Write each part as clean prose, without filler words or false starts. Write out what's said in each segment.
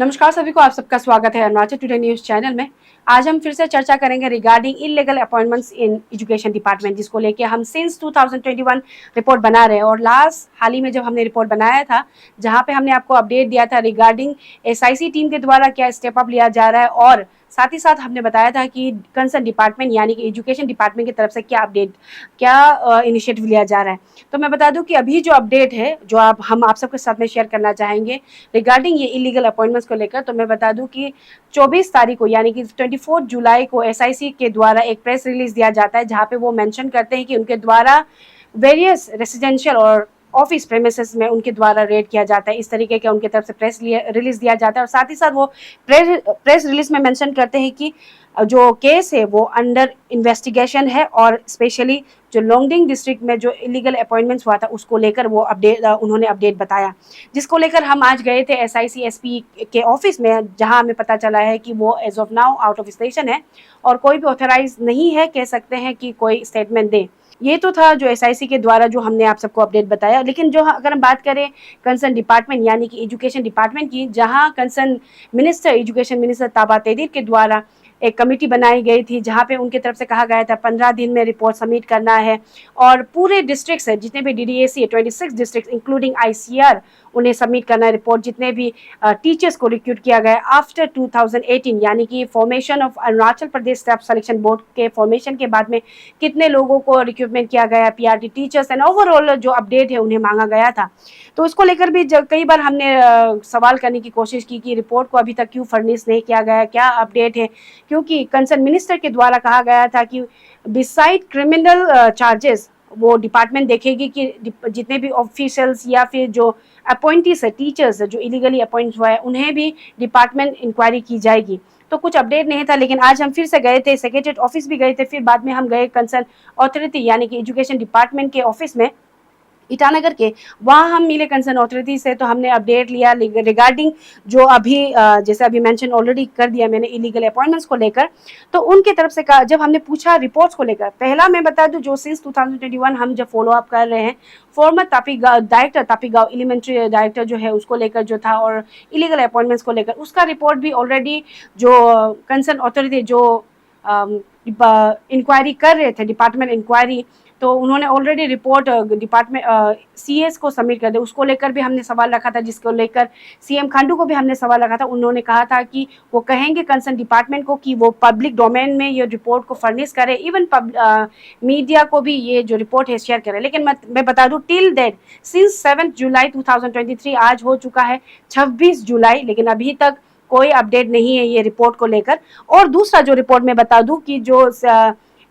नमस्कार सभी को, आप सबका स्वागत है अरुणाचल टुडे न्यूज चैनल में। आज हम फिर से चर्चा करेंगे regarding illegal appointments in education department, जिसको लेके हम सिंस 2021 रिपोर्ट बना रहे हैं। और हाल ही में जब हमने रिपोर्ट बनाया था, जहां पे हमने आपको अपडेट दिया था रिगार्डिंग एसआईसी टीम के द्वारा क्या स्टेप अप लिया जा रहा है, और साथ ही साथ हमने बताया था कि कंसर्न डिपार्टमेंट यानी कि एजुकेशन डिपार्टमेंट की तरफ से क्या इनिशिएटिव लिया जा रहा है। तो मैं बता दूं कि अभी जो अपडेट है जो हम आप सबके साथ में शेयर करना चाहेंगे रिगार्डिंग ये इलीगल अपॉइंटमेंट्स को लेकर, तो मैं बता दूं कि 24 तारीख को यानी कि 24 जुलाई को एसआईसी के द्वारा एक प्रेस रिलीज दिया जाता है, जहां पे वो मेंशन करते हैं कि उनके द्वारा वेरियस रेसिडेंशियल और ऑफिस प्रेमिसेस में उनके द्वारा रेड किया जाता है। इस तरीके का उनके तरफ से प्रेस रिलीज दिया जाता है, और साथ ही साथ वो प्रेस रिलीज में मेंशन करते हैं कि जो केस है वो अंडर इन्वेस्टिगेशन है, और स्पेशली जो लोंगडिंग डिस्ट्रिक्ट में जो इलीगल अपॉइंटमेंट्स हुआ था उसको लेकर वो उन्होंने अपडेट बताया, जिसको लेकर हम आज गए थे एसआईसी एसपी के ऑफिस में, जहां हमें पता चला है कि वो as of now out of station है और कोई भी ऑथराइज नहीं है, कह सकते हैं कि कोई स्टेटमेंट दे। ये तो था जो एसआईसी के द्वारा जो हमने आप सबको अपडेट बताया। लेकिन जो अगर हम बात करें कंसर्न डिपार्टमेंट यानी कि एजुकेशन डिपार्टमेंट की, जहां concern minister education minister Taba Tedir के द्वारा एक कमेटी बनाई गई थी, जहां पे उनके तरफ से कहा गया था 15 दिन में रिपोर्ट सबमिट करना है, और पूरे डिस्ट्रिक्ट्स है जितने भी डीडीएसी है 26 डिस्ट्रिक्ट इंक्लूडिंग आईसीआर उन्हें सबमिट करना है रिपोर्ट। जितने भी टीचर्स को रिक्रूट किया गया आफ्टर 2018 यानी कि formation of Arunachal Pradesh staff selection board के फॉर्मेशन के बाद में कितने लोगों को रिक्रूटमेंट किया गया, पीआरटी टीचर्स एंड ओवरऑल जो अपडेट है उन्हें मांगा गया था। तो उसको लेकर भी कई बार हमने सवाल करने की कोशिश की कि रिपोर्ट को अभी तक क्यों फर्निश नहीं किया गया, क्या अपडेट है, क्योंकि कंसर्न मिनिस्टर के द्वारा कहा गया था कि बिसाइड क्रिमिनल चार्जेस वो डिपार्टमेंट देखेगी कि जितने भी ऑफिशियल्स या फिर जो अपॉइंटीज है, टीचर्स जो इलीगली अपॉइंट हुआ है, उन्हें भी डिपार्टमेंट इंक्वायरी की जाएगी। तो कुछ अपडेट नहीं था, लेकिन आज हम फिर से गए थे, सेक्रेटरीट ऑफिस भी गए थे, फिर बाद में हम गए कंसर्न अथॉरिटी यानी कि एजुकेशन डिपार्टमेंट के ऑफिस में ईटानगर के, वहाँ हम मिले कंसर्न अथॉरिटी से। तो हमने अपडेट लिया रिगार्डिंग जो अभी जैसे अभी मेंशन ऑलरेडी कर दिया मैंने इलीगल अपॉइंटमेंट्स को लेकर। तो उनके तरफ से जब हमने पूछा रिपोर्ट्स को लेकर, पहला मैं बता दूं जो सिंस 2021 हम जब फॉलो अप कर रहे हैं, फॉर्मर तापीगांव एलिमेंट्री डायरेक्टर जो है उसको लेकर जो था, और इलीगल अपॉइंटमेंट्स को लेकर उसका रिपोर्ट भी ऑलरेडी जो कंसर्न अथॉरिटी जो इंक्वायरी कर रहे थे, डिपार्टमेंट इंक्वायरी, तो उन्होंने ऑलरेडी रिपोर्ट डिपार्टमेंट सीएस को सबमिट कर दिया। उसको लेकर भी हमने सवाल रखा था, जिसको लेकर सीएम खांडू को भी हमने सवाल रखा था। उन्होंने कहा था कि वो कहेंगे कंसर्न डिपार्टमेंट को कि वो पब्लिक डोमेन में ये रिपोर्ट को फर्निश करे, इवन मीडिया को भी ये जो रिपोर्ट है शेयर करे। लेकिन मैं बता दूं टिल दैट सिंस 7 जुलाई 2023 आज हो चुका है 26 जुलाई, लेकिन अभी तक कोई अपडेट नहीं है ये रिपोर्ट को लेकर। और दूसरा जो रिपोर्ट मैं बता दूं कि जो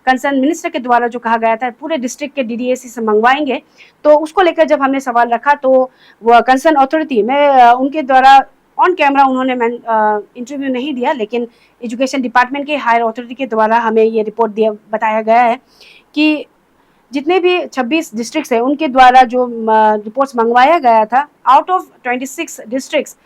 कंसर्न मिनिस्टर के द्वारा जो कहा गया था पूरे डिस्ट्रिक्ट के डीडीएसी से मंगवाएंगे, तो उसको लेकर जब हमने सवाल रखा तो वो कंसर्न अथॉरिटी में उनके द्वारा ऑन कैमरा उन्होंने इंटरव्यू नहीं दिया, लेकिन एजुकेशन डिपार्टमेंट के हायर अथॉरिटी के द्वारा हमें ये रिपोर्ट बताया गया है कि जितने भी 26 डिस्ट्रिक्ट्स हैं उनके द्वारा जो रिपोर्ट्स मंगवाया गया था, आउट ऑफ 26 डिस्ट्रिक्ट्स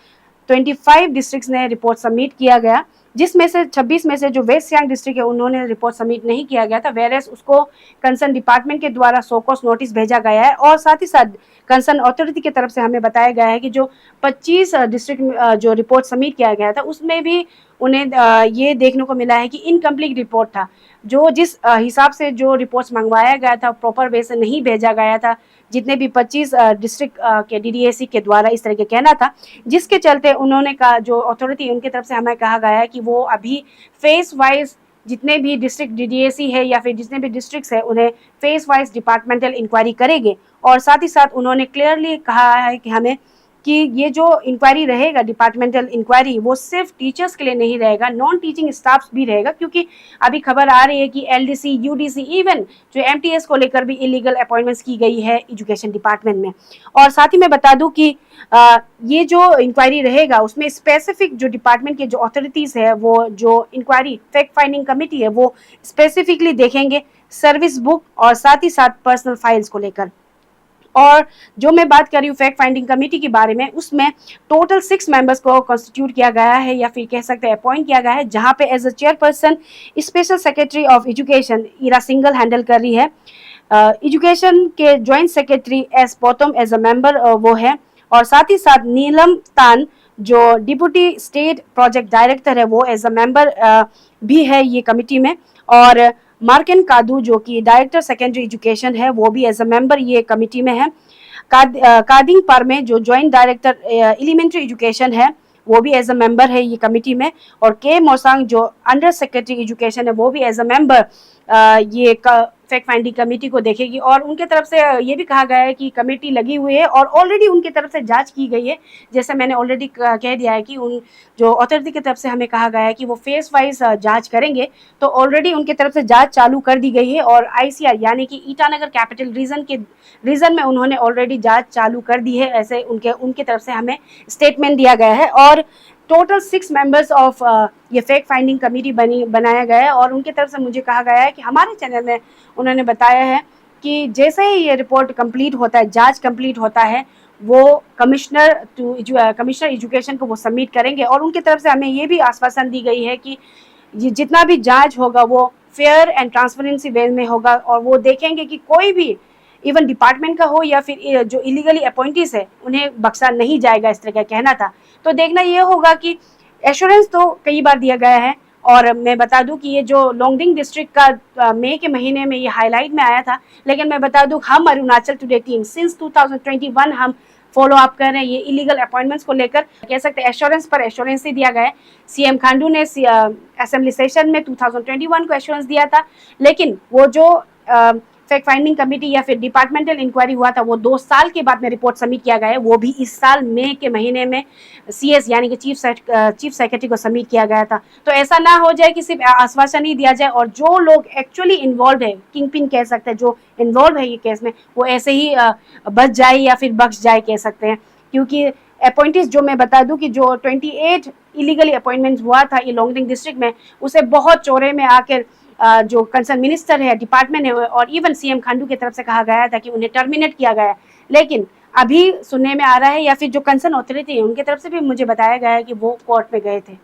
25 डिस्ट्रिक्ट्स ने रिपोर्ट सबमिट किया गया, जिसमें से 26 में से जो वेस्ट सियांग डिस्ट्रिक्ट है उन्होंने रिपोर्ट सबमिट नहीं किया गया था, वेरेस उसको कंसर्न डिपार्टमेंट के द्वारा सोकॉस नोटिस भेजा गया है। और साथ ही साथ कंसर्न अथॉरिटी की तरफ से हमें बताया गया है कि जो 25 डिस्ट्रिक्ट जो रिपोर्ट सबमिट किया गया था उसमें भी उन्हें ये देखने को मिला है कि इनकम्प्लीट रिपोर्ट था, जो जिस हिसाब से जो रिपोर्ट्स मंगवाया गया था प्रॉपर वे से नहीं भेजा गया था, जितने भी 25 डिस्ट्रिक्ट के डीडीएसी के द्वारा इस तरह के कहना था, जिसके चलते उन्होंने कहा, जो अथॉरिटी उनकी तरफ से हमें कहा गया है कि वो अभी फेस वाइज जितने भी डिस्ट्रिक्ट डीडीएसी है या फिर जितने भी डिस्ट्रिक्ट्स है उन्हें फेस वाइज डिपार्टमेंटल इंक्वायरी करेंगे। और साथ ही साथ उन्होंने क्लियरली कहा है कि हमें कि ये जो इंक्वायरी रहेगा डिपार्टमेंटल इंक्वायरी वो सिर्फ टीचर्स के लिए नहीं रहेगा, नॉन टीचिंग स्टाफ्स भी रहेगा, क्योंकि अभी खबर आ रही है कि एलडीसी, यूडीसी, इवन जो एमटीएस को लेकर भी इलीगल अपॉइंटमेंट्स की गई है एजुकेशन डिपार्टमेंट में। और साथ ही मैं बता दूं कि ये जो इंक्वायरी रहेगा उसमें स्पेसिफिक जो डिपार्टमेंट के जो अथॉरिटीज है, वो जो इंक्वायरी फैक्ट फाइंडिंग कमेटी है वो स्पेसिफिकली देखेंगे सर्विस बुक और साथ ही साथ पर्सनल फाइल्स को लेकर। और जो मैं बात कर रही हूँ फैक्ट फाइंडिंग कमेटी के बारे में, उसमें टोटल 6 मेंबर्स को कॉन्स्टिट्यूट किया गया है या फिर कह सकते हैं अपॉइंट किया गया है, जहां पे as a chairperson special secretary of education Ira Singhal handle कर रही है। एजुकेशन के joint secretary S Pautam as a member वो है, और साथ ही साथ नीलम तान जो डिप्टी स्टेट प्रोजेक्ट डायरेक्टर है वो एज अ मेंबर भी है ये कमिटी में, और मार्कन कादू जो कि डायरेक्टर सेकेंडरी एजुकेशन है वो भी एज अ मेंबर ये कमिटी में है। कादिंग परमे जो जॉइंट डायरेक्टर एलिमेंट्री एजुकेशन है वो भी एज अ मेंबर है ये कमिटी में, और के मोसांग जो अंडर सेक्रेटरी एजुकेशन है वो भी एज अ मेंबर ये फैक्ट फाइंडिंग कमेटी को देखेगी। और उनके तरफ से ये भी कहा गया है कि कमेटी लगी हुई है और ऑलरेडी उनकी तरफ से जांच की गई है। जैसे मैंने ऑलरेडी कह दिया है कि उन जो अथॉरिटी की तरफ से हमें कहा गया है कि वो फेस वाइज जांच करेंगे, तो ऑलरेडी उनकी तरफ से जांच चालू कर दी गई है। और आईसीआर यानी कि ईटानगर कैपिटल रीजन में उन्होंने ऑलरेडी जांच चालू कर दी है, ऐसे उनके तरफ से हमें स्टेटमेंट दिया गया है। और टोटल 6 मेंबर्स ऑफ ये फैक्ट फाइंडिंग कमेटी बनाया गया है, और उनकी तरफ से मुझे कहा गया है कि हमारे चैनल में उन्होंने बताया है कि जैसे ही ये रिपोर्ट कंप्लीट होता है, जांच कंप्लीट होता है, वो कमिश्नर एजुकेशन को वो सबमिट करेंगे। और उनकी तरफ से हमें ये भी आश्वासन दी गई है कि जितना भी जांच होगा वो फेयर एंड ट्रांसपेरेंसी वे में होगा, और वो देखेंगे कि कोई भी इवन डिपार्टमेंट का हो या फिर जो इलीगली अपॉइंटीज है उन्हें बख्शा नहीं जाएगा, इस तरह का कहना था। तो देखना ये होगा कि एश्योरेंस तो कई बार दिया गया है। और मैं बता दूं कि ये जो लोंगडिंग डिस्ट्रिक्ट का मई के महीने में ये हाईलाइट में आया था, लेकिन मैं बता दूं हम अरुणाचल टुडे टीम सिंस 2021 हम फॉलो अप कर रहे हैं ये इलीगल अपॉइंटमेंट्स को लेकर। कह सकते हैं एश्योरेंस पर एश्योरेंस ही दिया गया है। सीएम खांडू ने असेंबली सेशन में 2021 को एश्योरेंस दिया था, लेकिन वो जो फैक्ट फाइंडिंग कमेटी या फिर डिपार्टमेंटल इंक्वायरी हुआ था वो 2 साल के बाद में रिपोर्ट सबमिट किया गया है, वो भी इस साल मई के महीने में सीएस यानी कि चीफ सेक्रेटरी को सबमिट किया गया था। तो ऐसा ना हो जाए कि सिर्फ आश्वासन ही दिया जाए और जो लोग एक्चुअली इन्वॉल्व है, किंग पिन कह सकते हैं, जो इन्वॉल्व है ये केस में, वो ऐसे ही बच जाए या फिर बख्श जाए कह सकते हैं। क्योंकि अपॉइंटीज जो मैं बता दूं कि जो 28 इलीगली अपॉइंटमेंट हुआ था ये लोंगडिंग डिस्ट्रिक्ट में, उसे बहुत चौड़े में आकर जो कंसर्न मिनिस्टर है, डिपार्टमेंट है और इवन सीएम खांडू की तरफ से कहा गया था कि उन्हें टर्मिनेट किया गया है। लेकिन अभी सुनने में आ रहा है या फिर जो कंसर्न अथॉरिटी है उनकी तरफ से भी मुझे बताया गया है कि वो कोर्ट में गए थे।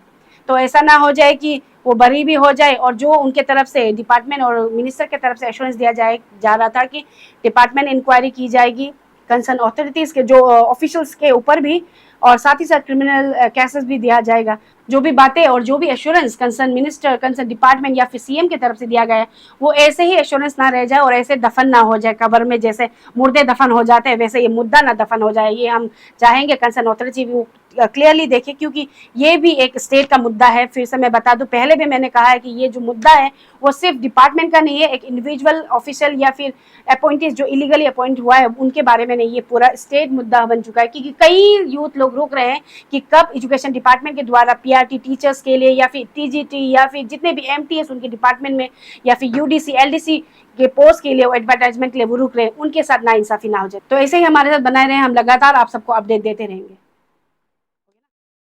तो ऐसा ना हो जाए कि वो बरी भी हो जाए और जो उनके तरफ से डिपार्टमेंट और मिनिस्टर की तरफ से एश्योरेंस दिया जा रहा था कि डिपार्टमेंट इंक्वायरी की जाएगी कंसर्न अथॉरिटीज के जो ऑफिशियल्स के ऊपर भी, और साथ ही साथ क्रिमिनल केसेस भी दिया जाएगा। जो भी बातें और जो भी assurance concern minister, concern department या फिर सीएम की तरफ से दिया गया है वो ऐसे ही एश्योरेंस ना रह जाए और ऐसे दफन ना हो जाए कब्र में, जैसे मुर्दे दफन हो जाते हैं वैसे ये मुद्दा ना दफन हो जाए। ये हम चाहेंगे कंसर्न अथॉरिटी भी क्लियरली देखे, क्योंकि ये भी एक स्टेट का मुद्दा है। फिर से मैं बता दूं, पहले भी मैंने कहा है कि ये जो मुद्दा है वो सिर्फ डिपार्टमेंट का नहीं है, एक इंडिविजुअल ऑफिशियल या फिर अपॉइंटीज जो इलीगली अपॉइंट हुआ है उनके बारे में नहीं, ये पूरा स्टेट मुद्दा बन चुका है। क्योंकि कई यूथ लोग रुक रहे हैं कि कब एजुकेशन डिपार्टमेंट के द्वारा पीआरटी टीचर्स के लिए या फिर टीजीटी या फिर जितने भी एमटीएस उनके डिपार्टमेंट में या फिर यूडीसी एलडीसी के पोस्ट के लिए एडवर्टाइजमेंट के लिए वो रुक रहे हैं, उनके साथ नाइंसाफी ना हो जाए। तो ऐसे ही हमारे साथ बनाए रहे, हम लगातार आप सबको अपडेट देते रहेंगे।